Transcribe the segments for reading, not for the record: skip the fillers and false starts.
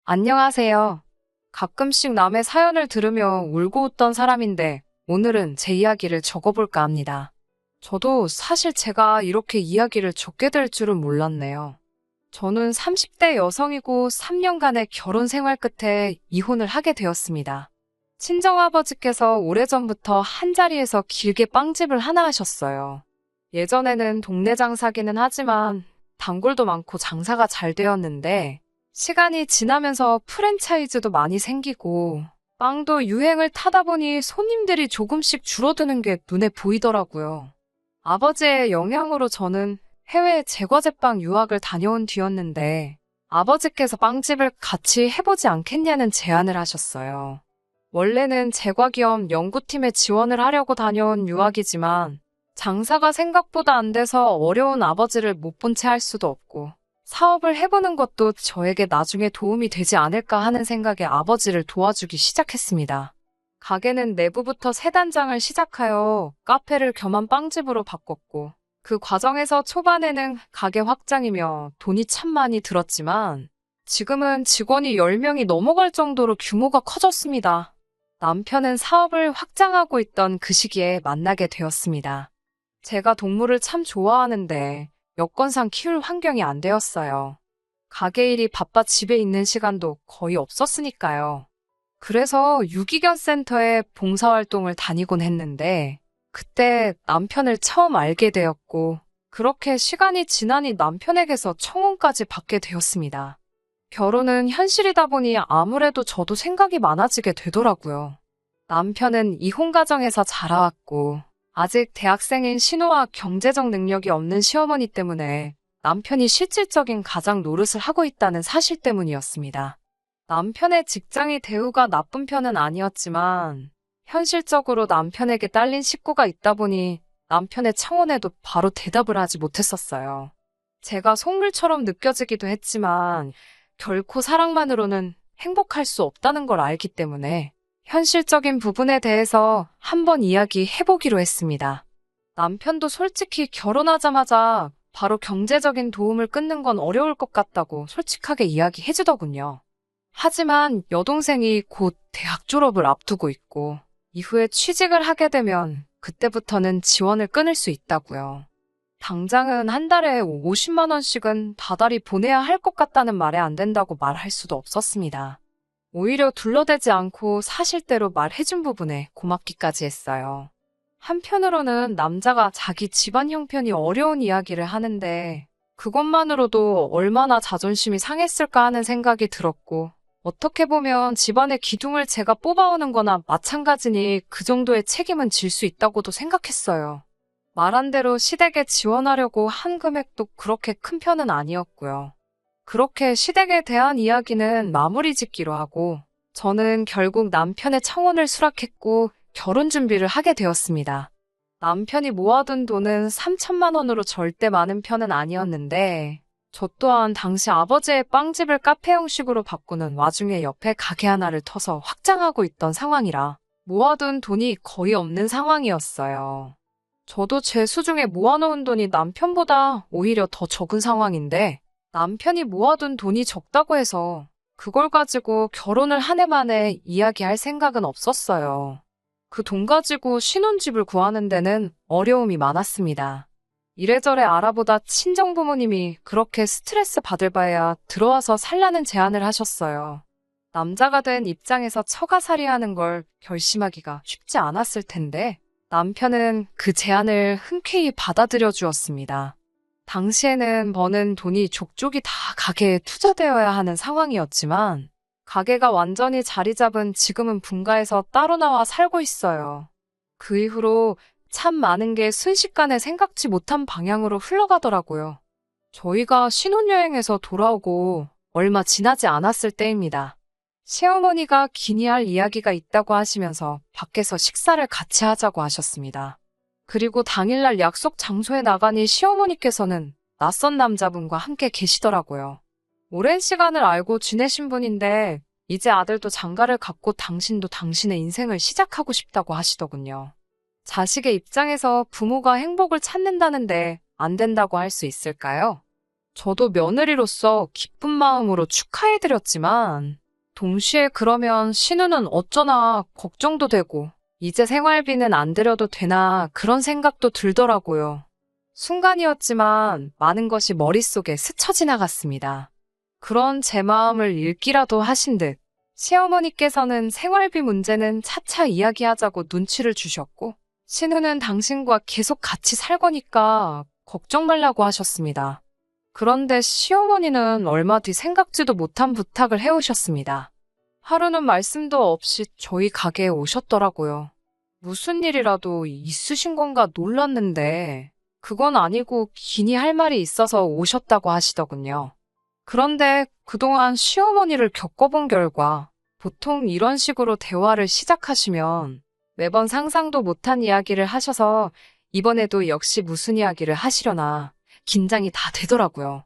안녕하세요. 가끔씩 남의 사연을 들으며 울고 웃던 사람인데 오늘은 제 이야기를 적어볼까 합니다. 저도 사실 제가 이렇게 이야기를 적게 될 줄은 몰랐네요. 저는 30대 여성이고 3년간의 결혼 생활 끝에 이혼을 하게 되었습니다. 친정아버지께서 오래전부터 한자리에서 길게 빵집을 하나 하셨어요. 예전에는 동네 장사기는 하지만 단골도 많고 장사가 잘 되었는데 시간이 지나면서 프랜차이즈도 많이 생기고 빵도 유행을 타다 보니 손님들이 조금씩 줄어드는 게 눈에 보이더라고요. 아버지의 영향으로 저는 해외 제과제빵 유학을 다녀온 뒤였는데 아버지께서 빵집을 같이 해보지 않겠냐는 제안을 하셨어요. 원래는 제과 겸 연구팀에 지원을 하려고 다녀온 유학이지만 장사가 생각보다 안 돼서 어려운 아버지를 못 본 채 할 수도 없고 사업을 해보는 것도 저에게 나중에 도움이 되지 않을까 하는 생각에 아버지를 도와주기 시작했습니다. 가게는 내부부터 새 단장을 시작하여 카페를 겸한 빵집으로 바꿨고 그 과정에서 초반에는 가게 확장이며 돈이 참 많이 들었지만 지금은 직원이 10명이 넘어갈 정도로 규모가 커졌습니다. 남편은 사업을 확장하고 있던 그 시기에 만나게 되었습니다. 제가 동물을 참 좋아하는데 여건상 키울 환경이 안 되었어요. 가게 일이 바빠 집에 있는 시간도 거의 없었으니까요. 그래서 유기견 센터에 봉사활동을 다니곤 했는데 그때 남편을 처음 알게 되었고 그렇게 시간이 지나니 남편에게서 청혼까지 받게 되었습니다. 결혼은 현실이다 보니 아무래도 저도 생각이 많아지게 되더라고요. 남편은 이혼 가정에서 자라왔고 아직 대학생인 신우와 경제적 능력이 없는 시어머니 때문에 남편이 실질적인 가장 노릇을 하고 있다는 사실 때문이었습니다. 남편의 직장이 대우가 나쁜 편은 아니었지만 현실적으로 남편에게 딸린 식구가 있다 보니 남편의 청혼에도 바로 대답을 하지 못했었어요. 제가 속물처럼 느껴지기도 했지만 결코 사랑만으로는 행복할 수 없다는 걸 알기 때문에 현실적인 부분에 대해서 한번 이야기해보기로 했습니다. 남편도 솔직히 결혼하자마자 바로 경제적인 도움을 끊는 건 어려울 것 같다고 솔직하게 이야기해주더군요. 하지만 여동생이 곧 대학 졸업을 앞두고 있고 이후에 취직을 하게 되면 그때부터는 지원을 끊을 수 있다고요. 당장은 한 달에 50만 원씩은 다달이 보내야 할 것 같다는 말에 안 된다고 말할 수도 없었습니다. 오히려 둘러대지 않고 사실대로 말해준 부분에 고맙기까지 했어요. 한편으로는 남자가 자기 집안 형편이 어려운 이야기를 하는데 그것만으로도 얼마나 자존심이 상했을까 하는 생각이 들었고 어떻게 보면 집안의 기둥을 제가 뽑아오는 거나 마찬가지니 그 정도의 책임은 질 수 있다고도 생각했어요. 말한 대로 시댁에 지원하려고 한 금액도 그렇게 큰 편은 아니었고요. 그렇게 시댁에 대한 이야기는 마무리 짓기로 하고 저는 결국 남편의 청혼을 수락했고 결혼 준비를 하게 되었습니다. 남편이 모아둔 돈은 3천만 원으로 절대 많은 편은 아니었는데 저 또한 당시 아버지의 빵집을 카페 형식으로 바꾸는 와중에 옆에 가게 하나를 터서 확장하고 있던 상황이라 모아둔 돈이 거의 없는 상황이었어요. 저도 제 수중에 모아놓은 돈이 남편보다 오히려 더 적은 상황인데 남편이 모아둔 돈이 적다고 해서 그걸 가지고 결혼을 한 해 만에 이야기할 생각은 없었어요. 그 돈 가지고 신혼집을 구하는 데는 어려움이 많았습니다. 이래저래 알아보다 친정부모님이 그렇게 스트레스 받을 바에야 들어와서 살라는 제안을 하셨어요. 남자가 된 입장에서 처가살이하는 걸 결심하기가 쉽지 않았을 텐데 남편은 그 제안을 흔쾌히 받아들여 주었습니다. 당시에는 버는 돈이 족족이 다 가게에 투자되어야 하는 상황이었지만 가게가 완전히 자리 잡은 지금은 분가해서 따로 나와 살고 있어요. 그 이후로 참 많은 게 순식간에 생각지 못한 방향으로 흘러가더라고요. 저희가 신혼여행에서 돌아오고 얼마 지나지 않았을 때입니다. 시어머니가 기니할 이야기가 있다고 하시면서 밖에서 식사를 같이 하자고 하셨습니다. 그리고 당일날 약속 장소에 나가니 시어머니께서는 낯선 남자분과 함께 계시더라고요. 오랜 시간을 알고 지내신 분인데 이제 아들도 장가를 갔고 당신도 당신의 인생을 시작하고 싶다고 하시더군요. 자식의 입장에서 부모가 행복을 찾는다는데 안 된다고 할 수 있을까요? 저도 며느리로서 기쁜 마음으로 축하해드렸지만, 동시에 그러면 신우는 어쩌나 걱정도 되고, 이제 생활비는 안 들여도 되나 그런 생각도 들더라고요. 순간이었지만 많은 것이 머릿속에 스쳐 지나갔습니다. 그런 제 마음을 읽기라도 하신 듯, 시어머니께서는 생활비 문제는 차차 이야기하자고 눈치를 주셨고, 신우는 당신과 계속 같이 살 거니까 걱정 말라고 하셨습니다. 그런데 시어머니는 얼마 뒤 생각지도 못한 부탁을 해오셨습니다. 하루는 말씀도 없이 저희 가게에 오셨더라고요. 무슨 일이라도 있으신 건가 놀랐는데, 그건 아니고 기니 할 말이 있어서 오셨다고 하시더군요. 그런데 그동안 시어머니를 겪어본 결과, 보통 이런 식으로 대화를 시작하시면 매번 상상도 못한 이야기를 하셔서 이번에도 역시 무슨 이야기를 하시려나 긴장이 다 되더라고요.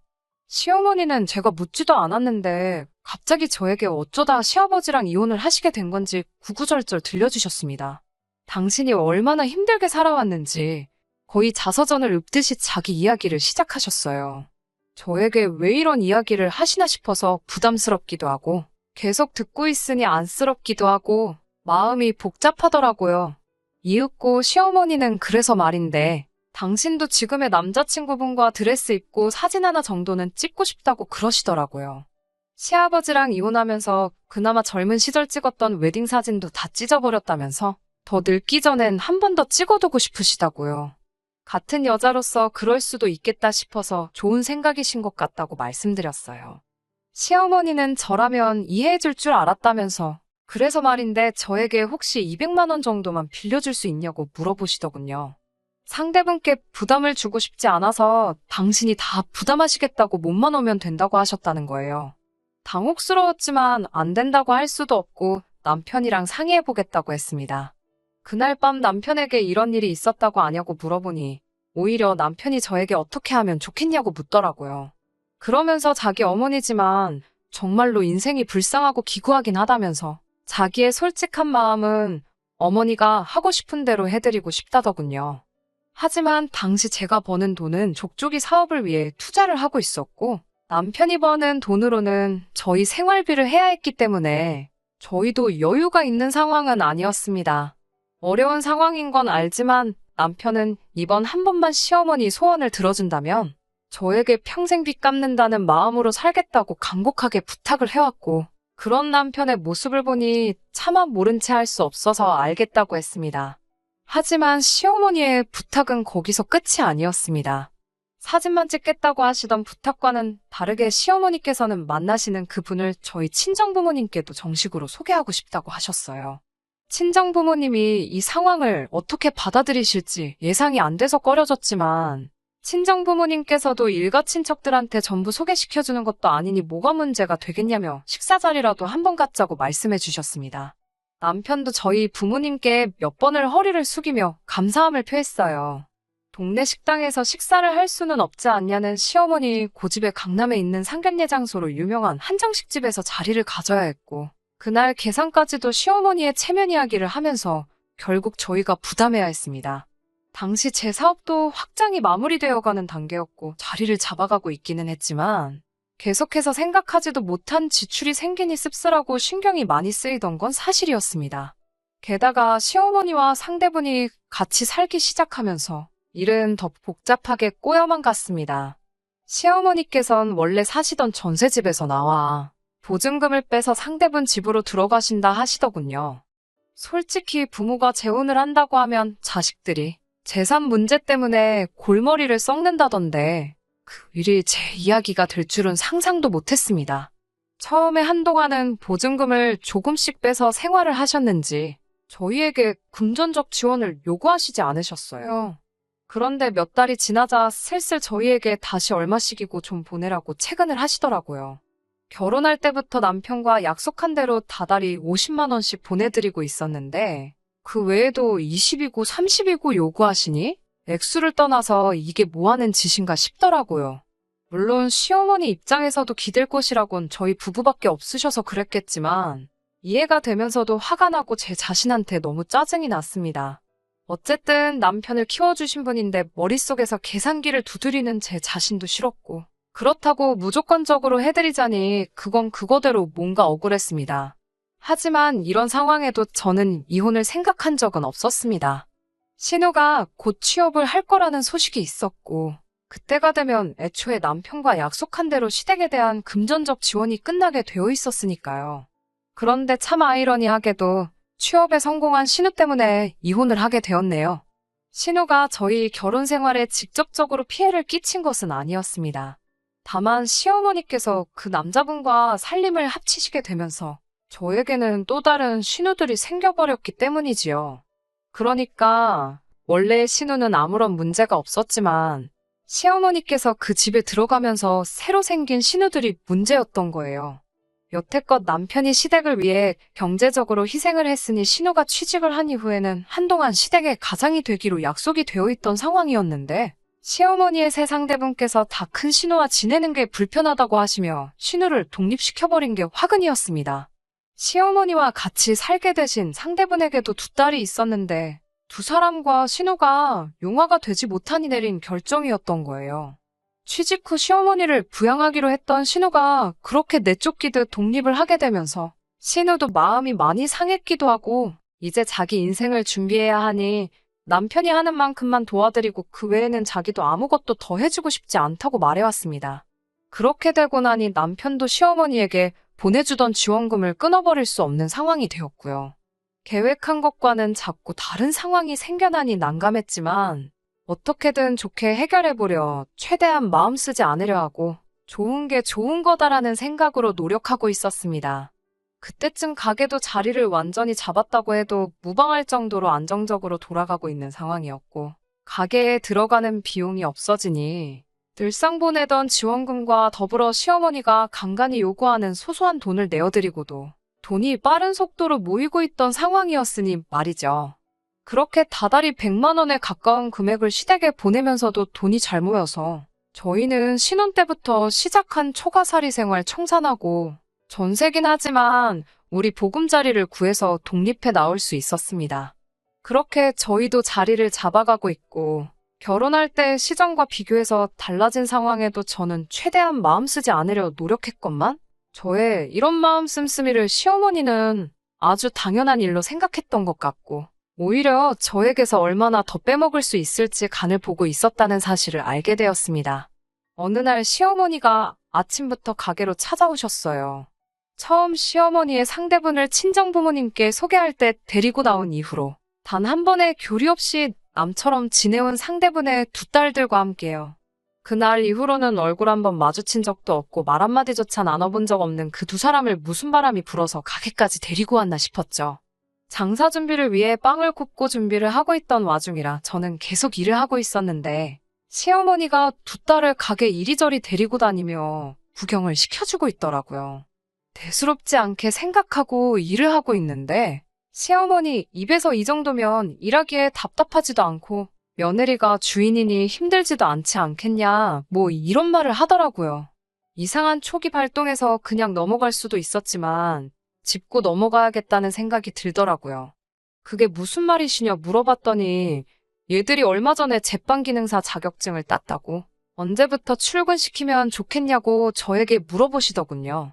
시어머니는 제가 묻지도 않았는데 갑자기 저에게 어쩌다 시아버지랑 이혼을 하시게 된 건지 구구절절 들려주셨습니다. 당신이 얼마나 힘들게 살아왔는지 거의 자서전을 읊듯이 자기 이야기를 시작하셨어요. 저에게 왜 이런 이야기를 하시나 싶어서 부담스럽기도 하고 계속 듣고 있으니 안쓰럽기도 하고 마음이 복잡하더라고요. 이윽고 시어머니는 그래서 말인데 당신도 지금의 남자친구분과 드레스 입고 사진 하나 정도는 찍고 싶다고 그러시더라고요. 시아버지랑 이혼하면서 그나마 젊은 시절 찍었던 웨딩 사진도 다 찢어버렸다면서 더 늙기 전엔 한 번 더 찍어두고 싶으시다고요. 같은 여자로서 그럴 수도 있겠다 싶어서 좋은 생각이신 것 같다고 말씀드렸어요. 시어머니는 저라면 이해해줄 줄 알았다면서 그래서 말인데 저에게 혹시 200만 원 정도만 빌려줄 수 있냐고 물어보시더군요. 상대분께 부담을 주고 싶지 않아서 당신이 다 부담하시겠다고 몸만 오면 된다고 하셨다는 거예요. 당혹스러웠지만 안 된다고 할 수도 없고 남편이랑 상의해보겠다고 했습니다. 그날 밤 남편에게 이런 일이 있었다고 아냐고 물어보니 오히려 남편이 저에게 어떻게 하면 좋겠냐고 묻더라고요. 그러면서 자기 어머니지만 정말로 인생이 불쌍하고 기구하긴 하다면서 자기의 솔직한 마음은 어머니가 하고 싶은 대로 해드리고 싶다더군요. 하지만 당시 제가 버는 돈은 족족이 사업을 위해 투자를 하고 있었고 남편이 버는 돈으로는 저희 생활비를 해야 했기 때문에 저희도 여유가 있는 상황은 아니었습니다. 어려운 상황인 건 알지만 남편은 이번 한 번만 시어머니 소원을 들어준다면 저에게 평생 빚 갚는다는 마음으로 살겠다고 간곡하게 부탁을 해왔고 그런 남편의 모습을 보니 차마 모른 채 할 수 없어서 알겠다고 했습니다. 하지만 시어머니의 부탁은 거기서 끝이 아니었습니다. 사진만 찍겠다고 하시던 부탁과는 다르게 시어머니께서는 만나시는 그분을 저희 친정부모님께도 정식으로 소개하고 싶다고 하셨어요. 친정부모님이 이 상황을 어떻게 받아들이실지 예상이 안 돼서 꺼려졌지만 친정부모님께서도 일가 친척들한테 전부 소개시켜주는 것도 아니니 뭐가 문제가 되겠냐며 식사 자리라도 한번 갖자고 말씀해 주셨습니다. 남편도 저희 부모님께 몇 번을 허리를 숙이며 감사함을 표했어요. 동네 식당에서 식사를 할 수는 없지 않냐는 시어머니 고집에 강남에 있는 상견례 장소로 유명한 한정식집에서 자리를 가져야 했고 그날 계산까지도 시어머니의 체면 이야기를 하면서 결국 저희가 부담해야 했습니다. 당시 제 사업도 확장이 마무리되어가는 단계였고 자리를 잡아가고 있기는 했지만 계속해서 생각하지도 못한 지출이 생기니 씁쓸하고 신경이 많이 쓰이던 건 사실이었습니다. 게다가 시어머니와 상대분이 같이 살기 시작하면서 일은 더 복잡하게 꼬여만 갔습니다. 시어머니께선 원래 사시던 전셋집에서 나와 보증금을 빼서 상대분 집으로 들어가신다 하시더군요. 솔직히 부모가 재혼을 한다고 하면 자식들이 재산 문제 때문에 골머리를 썩는다던데 그 일이 제 이야기가 될 줄은 상상도 못했습니다. 처음에 한동안은 보증금을 조금씩 빼서 생활을 하셨는지 저희에게 금전적 지원을 요구하시지 않으셨어요. 그런데 몇 달이 지나자 슬슬 저희에게 다시 얼마씩이고 좀 보내라고 채근을 하시더라고요. 결혼할 때부터 남편과 약속한 대로 다달이 50만 원씩 보내드리고 있었는데 그 외에도 20이고 30이고 요구하시니 액수를 떠나서 이게 뭐하는 짓인가 싶더라고요. 물론 시어머니 입장에서도 기댈 곳이라곤 저희 부부밖에 없으셔서 그랬겠지만 이해가 되면서도 화가 나고 제 자신한테 너무 짜증이 났습니다. 어쨌든 남편을 키워주신 분인데 머릿속에서 계산기를 두드리는 제 자신도 싫었고 그렇다고 무조건적으로 해드리자니 그건 그거대로 뭔가 억울했습니다. 하지만 이런 상황에도 저는 이혼을 생각한 적은 없었습니다. 신우가 곧 취업을 할 거라는 소식이 있었고, 그때가 되면 애초에 남편과 약속한 대로 시댁에 대한 금전적 지원이 끝나게 되어 있었으니까요. 그런데 참 아이러니하게도 취업에 성공한 신우 때문에 이혼을 하게 되었네요. 신우가 저희 결혼 생활에 직접적으로 피해를 끼친 것은 아니었습니다. 다만 시어머니께서 그 남자분과 살림을 합치시게 되면서 저에게는 또 다른 신우들이 생겨버렸기 때문이지요. 그러니까 원래 신우는 아무런 문제가 없었지만 시어머니께서 그 집에 들어가면서 새로 생긴 신우들이 문제였던 거예요. 여태껏 남편이 시댁을 위해 경제적으로 희생을 했으니 신우가 취직을 한 이후에는 한동안 시댁의 가장이 되기로 약속이 되어 있던 상황이었는데 시어머니의 새 상대분께서 다 큰 신우와 지내는 게 불편하다고 하시며 신우를 독립시켜버린 게 화근이었습니다. 시어머니와 같이 살게 되신 상대분에게도 두 딸이 있었는데 두 사람과 신우가 용화가 되지 못하니 내린 결정이었던 거예요. 취직 후 시어머니를 부양하기로 했던 신우가 그렇게 내쫓기듯 독립을 하게 되면서 신우도 마음이 많이 상했기도 하고 이제 자기 인생을 준비해야 하니 남편이 하는 만큼만 도와드리고 그 외에는 자기도 아무것도 더 해주고 싶지 않다고 말해왔습니다. 그렇게 되고 나니 남편도 시어머니에게 보내주던 지원금을 끊어버릴 수 없는 상황이 되었고요. 계획한 것과는 자꾸 다른 상황이 생겨나니 난감했지만 어떻게든 좋게 해결해보려 최대한 마음 쓰지 않으려 하고 좋은 게 좋은 거다라는 생각으로 노력하고 있었습니다. 그때쯤 가게도 자리를 완전히 잡았다고 해도 무방할 정도로 안정적으로 돌아가고 있는 상황이었고 가게에 들어가는 비용이 없어지니 늘상 보내던 지원금과 더불어 시어머니가 간간히 요구하는 소소한 돈을 내어드리고도 돈이 빠른 속도로 모이고 있던 상황이었으니 말이죠. 그렇게 다달이 100만 원에 가까운 금액을 시댁에 보내면서도 돈이 잘 모여서 저희는 신혼 때부터 시작한 초가살이 생활 청산하고 전세긴 하지만 우리 보금자리를 구해서 독립해 나올 수 있었습니다. 그렇게 저희도 자리를 잡아가고 있고 결혼할 때 시장과 비교해서 달라진 상황에도 저는 최대한 마음 쓰지 않으려 노력했건만 저의 이런 마음 씀씀이를 시어머니는 아주 당연한 일로 생각했던 것 같고 오히려 저에게서 얼마나 더 빼먹을 수 있을지 간을 보고 있었다는 사실을 알게 되었습니다. 어느 날 시어머니가 아침부터 가게로 찾아오셨어요. 처음 시어머니의 상대분을 친정부모님께 소개할 때 데리고 나온 이후로 단 한 번의 교리 없이 남처럼 지내온 상대분의 두 딸들과 함께요. 그날 이후로는 얼굴 한번 마주친 적도 없고 말 한마디조차 나눠본 적 없는 그 두 사람을 무슨 바람이 불어서 가게까지 데리고 왔나 싶었죠. 장사 준비를 위해 빵을 굽고 준비를 하고 있던 와중이라 저는 계속 일을 하고 있었는데 시어머니가 두 딸을 가게 이리저리 데리고 다니며 구경을 시켜주고 있더라고요. 대수롭지 않게 생각하고 일을 하고 있는데 시어머니 입에서 이 정도면 일하기에 답답하지도 않고 며느리가 주인이니 힘들지도 않지 않겠냐 뭐 이런 말을 하더라고요. 이상한 초기 발동에서 그냥 넘어갈 수도 있었지만 짚고 넘어가야겠다는 생각이 들더라고요. 그게 무슨 말이시냐 물어봤더니 얘들이 얼마 전에 제빵기능사 자격증을 땄다고 언제부터 출근시키면 좋겠냐고 저에게 물어보시더군요.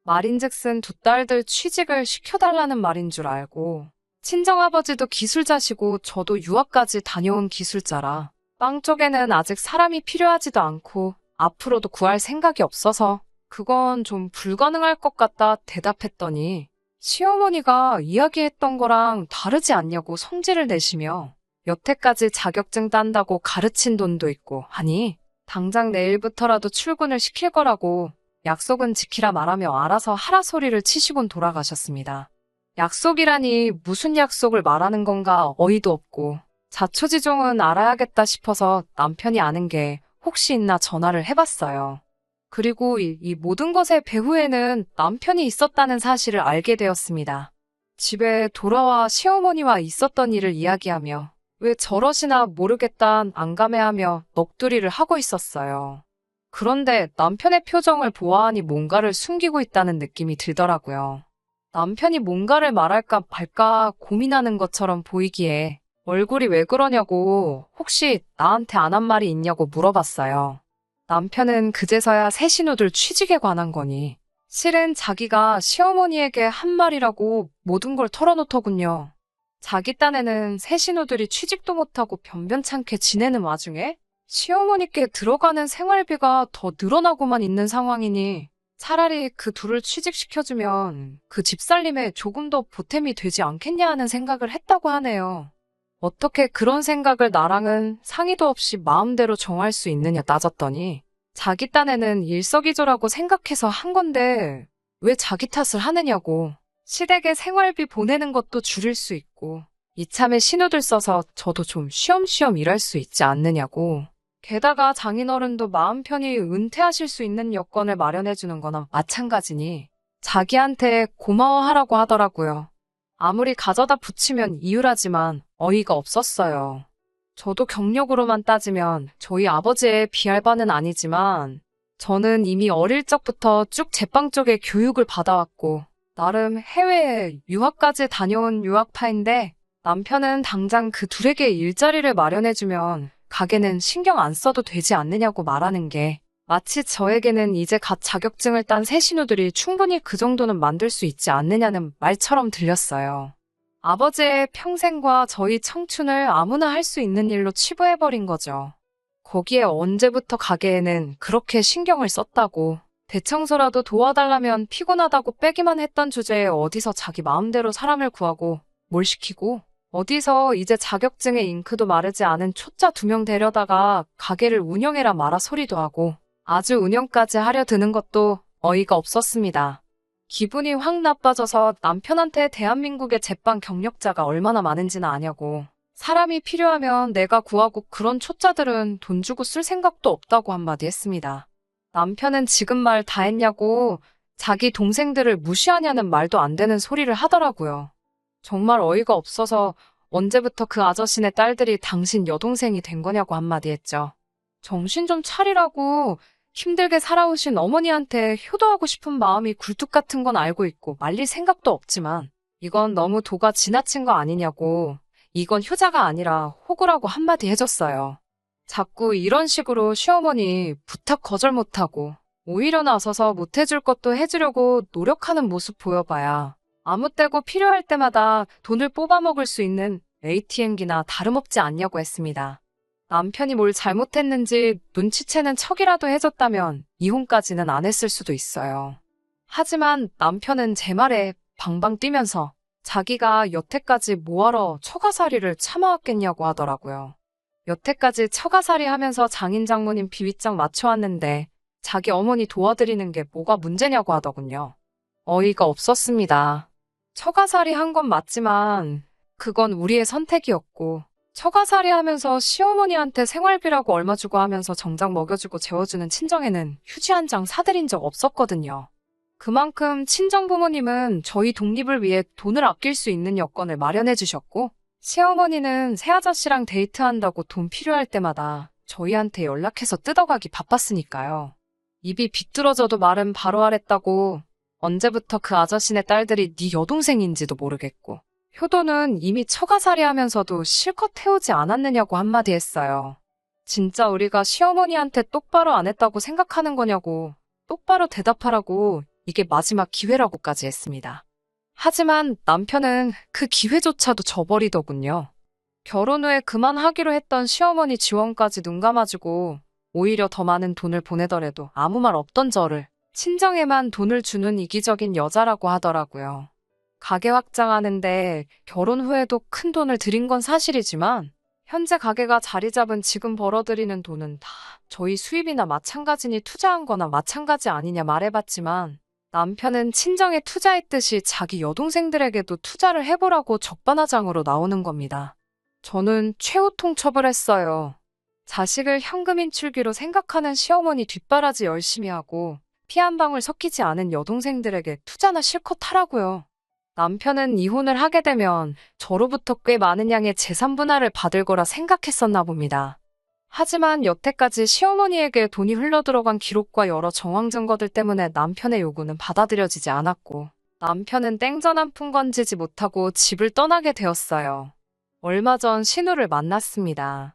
말인즉슨 두 딸들 취직을 시켜달라는 말인 줄 알고 친정아버지도 기술자시고 저도 유학까지 다녀온 기술자라 빵 쪽에는 아직 사람이 필요하지도 않고 앞으로도 구할 생각이 없어서 그건 좀 불가능할 것 같다 대답했더니 시어머니가 이야기했던 거랑 다르지 않냐고 성질을 내시며 여태까지 자격증 딴다고 가르친 돈도 있고 하니 당장 내일부터라도 출근을 시킬 거라고 약속은 지키라 말하며 알아서 하라 소리를 치시곤 돌아가셨습니다. 약속이라니 무슨 약속을 말하는 건가 어이도 없고 자초지종은 알아야겠다 싶어서 남편이 아는 게 혹시 있나 전화를 해봤어요. 그리고 이 모든 것의 배후에는 남편이 있었다는 사실을 알게 되었습니다. 집에 돌아와 시어머니와 있었던 일을 이야기하며 왜 저러시나 모르겠다 안감해하며 넋두리를 하고 있었어요. 그런데 남편의 표정을 보아하니 뭔가를 숨기고 있다는 느낌이 들더라고요. 남편이 뭔가를 말할까 말까 고민하는 것처럼 보이기에 얼굴이 왜 그러냐고 혹시 나한테 안 한 말이 있냐고 물어봤어요. 남편은 그제서야 새 신우들 취직에 관한 거니 실은 자기가 시어머니에게 한 말이라고 모든 걸 털어놓더군요. 자기 딴에는 새 신우들이 취직도 못하고 변변찮게 지내는 와중에 시어머니께 들어가는 생활비가 더 늘어나고만 있는 상황이니 차라리 그 둘을 취직시켜주면 그 집살림에 조금 더 보탬이 되지 않겠냐 하는 생각을 했다고 하네요. 어떻게 그런 생각을 나랑은 상의도 없이 마음대로 정할 수 있느냐 따졌더니 자기 딴에는 일석이조라고 생각해서 한 건데 왜 자기 탓을 하느냐고. 시댁에 생활비 보내는 것도 줄일 수 있고 이참에 신우들 써서 저도 좀 쉬엄쉬엄 일할 수 있지 않느냐고. 게다가 장인어른도 마음 편히 은퇴하실 수 있는 여건을 마련해주는 거나 마찬가지니 자기한테 고마워하라고 하더라고요. 아무리 가져다 붙이면 이유라지만 어이가 없었어요. 저도 경력으로만 따지면 저희 아버지에 비할 바는 아니지만 저는 이미 어릴 적부터 쭉 제빵 쪽에 교육을 받아왔고 나름 해외에 유학까지 다녀온 유학파인데 남편은 당장 그 둘에게 일자리를 마련해주면 가게는 신경 안 써도 되지 않느냐고 말하는 게 마치 저에게는 이제 갓 자격증을 딴 새 신우들이 충분히 그 정도는 만들 수 있지 않느냐는 말처럼 들렸어요. 아버지의 평생과 저희 청춘을 아무나 할 수 있는 일로 치부해버린 거죠. 거기에 언제부터 가게에는 그렇게 신경을 썼다고 대청소라도 도와달라면 피곤하다고 빼기만 했던 주제에 어디서 자기 마음대로 사람을 구하고 뭘 시키고 어디서 이제 자격증에 잉크도 마르지 않은 초짜 2명 데려다가 가게를 운영해라 마라 소리도 하고 아주 운영까지 하려 드는 것도 어이가 없었습니다. 기분이 확 나빠져서 남편한테 대한민국의 제빵 경력자가 얼마나 많은지는 아냐고 사람이 필요하면 내가 구하고 그런 초짜들은 돈 주고 쓸 생각도 없다고 한마디 했습니다. 남편은 지금 말 다 했냐고 자기 동생들을 무시하냐는 말도 안 되는 소리를 하더라고요. 정말 어이가 없어서 언제부터 그 아저씨네 딸들이 당신 여동생이 된 거냐고 한마디 했죠. 정신 좀 차리라고 힘들게 살아오신 어머니한테 효도하고 싶은 마음이 굴뚝 같은 건 알고 있고 말릴 생각도 없지만 이건 너무 도가 지나친 거 아니냐고 이건 효자가 아니라 호구라고 한마디 해줬어요. 자꾸 이런 식으로 시어머니 부탁 거절 못하고 오히려 나서서 못해줄 것도 해주려고 노력하는 모습 보여봐야 아무 때고 필요할 때마다 돈을 뽑아먹을 수 있는 ATM기나 다름없지 않냐고 했습니다. 남편이 뭘 잘못했는지 눈치채는 척이라도 해줬다면 이혼까지는 안 했을 수도 있어요. 하지만 남편은 제 말에 방방 뛰면서 자기가 여태까지 뭐하러 처가살이를 참아왔겠냐고 하더라고요. 여태까지 처가살이 하면서 장인 장모님 비위장 맞춰왔는데 자기 어머니 도와드리는 게 뭐가 문제냐고 하더군요. 어이가 없었습니다. 처가살이 한 건 맞지만 그건 우리의 선택이었고 처가살이 하면서 시어머니한테 생활비라고 얼마 주고 하면서 정작 먹여주고 재워주는 친정에는 휴지 한 장 사드린 적 없었거든요. 그만큼 친정부모님은 저희 독립을 위해 돈을 아낄 수 있는 여건을 마련해 주셨고 시어머니는 새아저씨랑 데이트한다고 돈 필요할 때마다 저희한테 연락해서 뜯어가기 바빴으니까요. 입이 비뚤어져도 말은 바로 하랬다고 언제부터 그 아저씨네 딸들이 네 여동생인지도 모르겠고 효도는 이미 처가살이 하면서도 실컷 해오지 않았느냐고 한마디 했어요. 진짜 우리가 시어머니한테 똑바로 안 했다고 생각하는 거냐고 똑바로 대답하라고 이게 마지막 기회라고까지 했습니다. 하지만 남편은 그 기회조차도 저버리더군요. 결혼 후에 그만하기로 했던 시어머니 지원까지 눈 감아주고 오히려 더 많은 돈을 보내더라도 아무 말 없던 저를 친정에만 돈을 주는 이기적인 여자라고 하더라고요. 가게 확장하는데 결혼 후에도 큰 돈을 들인 건 사실이지만 현재 가게가 자리 잡은 지금 벌어들이는 돈은 다 저희 수입이나 마찬가지니 투자한 거나 마찬가지 아니냐 말해봤지만 남편은 친정에 투자했듯이 자기 여동생들에게도 투자를 해보라고 적반하장으로 나오는 겁니다. 저는 최후 통첩을 했어요. 자식을 현금 인출기로 생각하는 시어머니 뒷바라지 열심히 하고 피 한 방울 섞이지 않은 여동생들에게 투자나 실컷 하라고요. 남편은 이혼을 하게 되면 저로부터 꽤 많은 양의 재산 분할을 받을 거라 생각했었나 봅니다. 하지만 여태까지 시어머니에게 돈이 흘러들어간 기록과 여러 정황 증거들 때문에 남편의 요구는 받아들여지지 않았고 남편은 땡전 한 푼 건지지 못하고 집을 떠나게 되었어요. 얼마 전 신우를 만났습니다.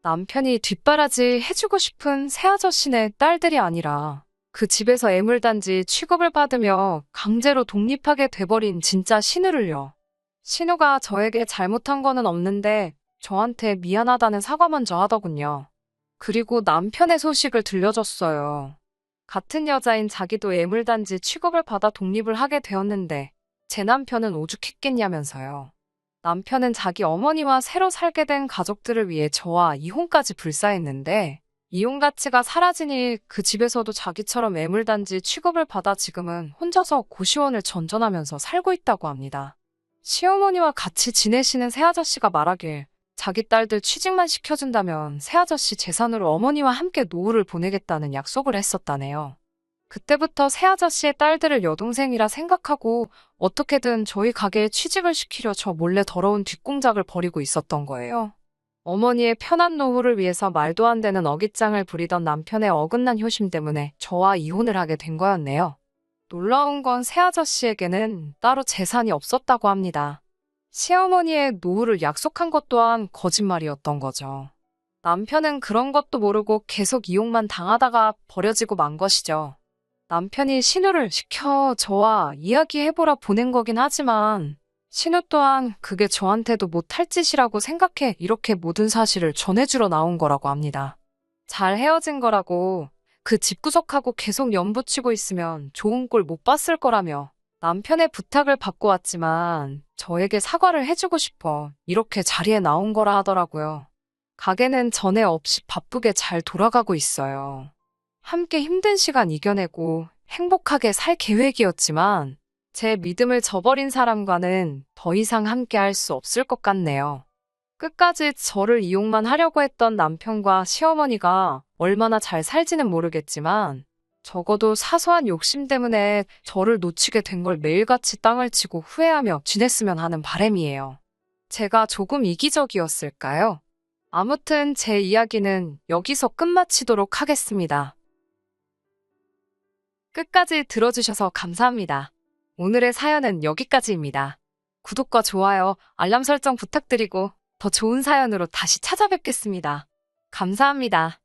남편이 뒷바라지 해주고 싶은 새아저씨네 딸들이 아니라 그 집에서 애물단지 취급을 받으며 강제로 독립하게 돼버린 진짜 신우를요. 신우가 저에게 잘못한 거는 없는데 저한테 미안하다는 사과 먼저 하더군요. 그리고 남편의 소식을 들려줬어요. 같은 여자인 자기도 애물단지 취급을 받아 독립을 하게 되었는데 제 남편은 오죽했겠냐면서요. 남편은 자기 어머니와 새로 살게 된 가족들을 위해 저와 이혼까지 불사했는데 이혼 가치가 사라지니 그 집에서도 자기처럼 애물단지 취급을 받아 지금은 혼자서 고시원을 전전하면서 살고 있다고 합니다. 시어머니와 같이 지내시는 새아저씨가 말하길 자기 딸들 취직만 시켜준다면 새아저씨 재산으로 어머니와 함께 노후를 보내겠다는 약속을 했었다네요. 그때부터 새아저씨의 딸들을 여동생이라 생각하고 어떻게든 저희 가게에 취직을 시키려 저 몰래 더러운 뒷공작을 벌이고 있었던 거예요. 어머니의 편한 노후를 위해서 말도 안 되는 어깃장을 부리던 남편의 어긋난 효심 때문에 저와 이혼을 하게 된 거였네요. 놀라운 건 새아저씨에게는 따로 재산이 없었다고 합니다. 시어머니의 노후를 약속한 것 또한 거짓말이었던 거죠. 남편은 그런 것도 모르고 계속 이용만 당하다가 버려지고 만 것이죠. 남편이 신우를 시켜 저와 이야기해보라 보낸 거긴 하지만 신우 또한 그게 저한테도 못할 짓이라고 생각해 이렇게 모든 사실을 전해주러 나온 거라고 합니다. 잘 헤어진 거라고 그 집구석하고 계속 연붙이고 있으면 좋은 꼴 못 봤을 거라며 남편의 부탁을 받고 왔지만 저에게 사과를 해주고 싶어 이렇게 자리에 나온 거라 하더라고요. 가게는 전에 없이 바쁘게 잘 돌아가고 있어요. 함께 힘든 시간 이겨내고 행복하게 살 계획이었지만 제 믿음을 저버린 사람과는 더 이상 함께 할 수 없을 것 같네요. 끝까지 저를 이용만 하려고 했던 남편과 시어머니가 얼마나 잘 살지는 모르겠지만 적어도 사소한 욕심 때문에 저를 놓치게 된 걸 매일같이 땅을 치고 후회하며 지냈으면 하는 바람이에요. 제가 조금 이기적이었을까요? 아무튼 제 이야기는 여기서 끝마치도록 하겠습니다. 끝까지 들어주셔서 감사합니다. 오늘의 사연은 여기까지입니다. 구독과 좋아요, 알람 설정 부탁드리고 더 좋은 사연으로 다시 찾아뵙겠습니다. 감사합니다.